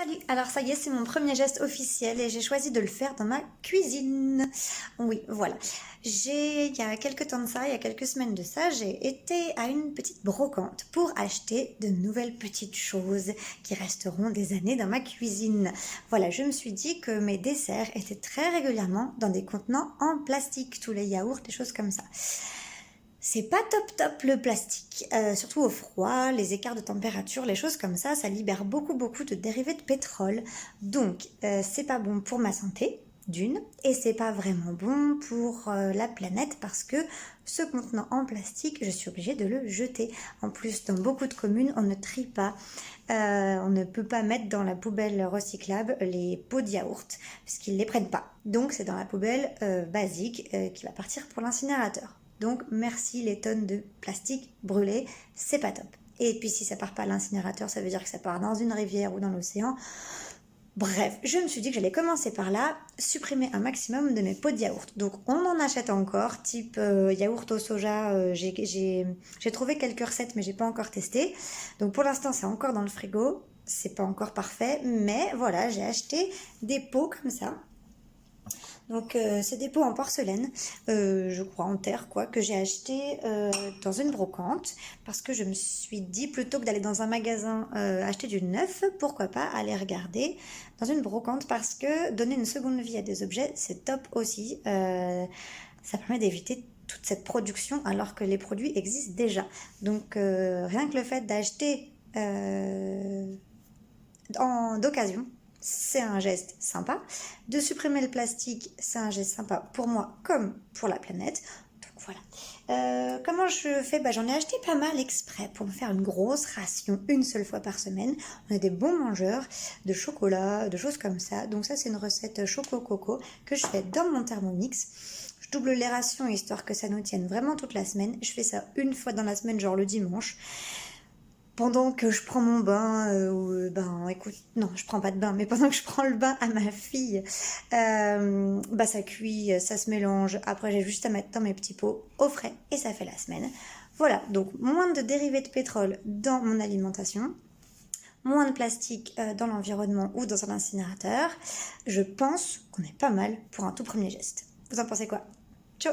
Salut, alors ça y est, c'est mon premier geste officiel et j'ai choisi de le faire dans ma cuisine. Oui, voilà. Il y a quelques temps de ça, il y a quelques semaines de ça, j'ai été à une petite brocante pour acheter de nouvelles petites choses qui resteront des années dans ma cuisine. Voilà, je me suis dit que mes desserts étaient très régulièrement dans des contenants en plastique, tous les yaourts, des choses comme ça. C'est pas top le plastique, surtout au froid, les écarts de température, les choses comme ça libère beaucoup de dérivés de pétrole. Donc c'est pas bon pour ma santé, d'une, et c'est pas vraiment bon pour la planète parce que ce contenant en plastique, je suis obligée de le jeter. En plus, dans beaucoup de communes, on ne trie pas. On ne peut pas mettre dans la poubelle recyclable les pots de yaourt parce qu'ils les prennent pas. Donc c'est dans la poubelle basique qui va partir pour l'incinérateur. Donc merci les tonnes de plastique brûlées, c'est pas top. Et puis si ça part pas à l'incinérateur, ça veut dire que ça part dans une rivière ou dans l'océan. Bref, je me suis dit que j'allais commencer par là, supprimer un maximum de mes pots de yaourt. Donc on en achète encore, type yaourt au soja, j'ai trouvé quelques recettes mais j'ai pas encore testé. Donc pour l'instant c'est encore dans le frigo, c'est pas encore parfait, mais voilà, j'ai acheté des pots comme ça. Donc c'est des pots en porcelaine, je crois en terre quoi, que j'ai acheté dans une brocante parce que je me suis dit plutôt que d'aller dans un magasin acheter du neuf, pourquoi pas aller regarder dans une brocante parce que donner une seconde vie à des objets c'est top aussi, ça permet d'éviter toute cette production alors que les produits existent déjà. Donc rien que le fait d'acheter d'occasion, c'est un geste sympa. De supprimer le plastique, c'est un geste sympa pour moi comme pour la planète. Donc voilà. Comment je fais? J'en ai acheté pas mal exprès pour me faire une grosse ration une seule fois par semaine. On est des bons mangeurs de chocolat, de choses comme ça. Donc ça, c'est une recette choco-coco que je fais dans mon Thermomix. Je double les rations histoire que ça nous tienne vraiment toute la semaine. Je fais ça une fois dans la semaine, genre le dimanche. Pendant que je prends mon bain, écoute, non, je prends pas de bain, mais pendant que je prends le bain à ma fille, ça cuit, ça se mélange. Après, j'ai juste à mettre dans mes petits pots au frais et ça fait la semaine. Voilà, donc moins de dérivés de pétrole dans mon alimentation, moins de plastique dans l'environnement ou dans un incinérateur. Je pense qu'on est pas mal pour un tout premier geste. Vous en pensez quoi? Ciao!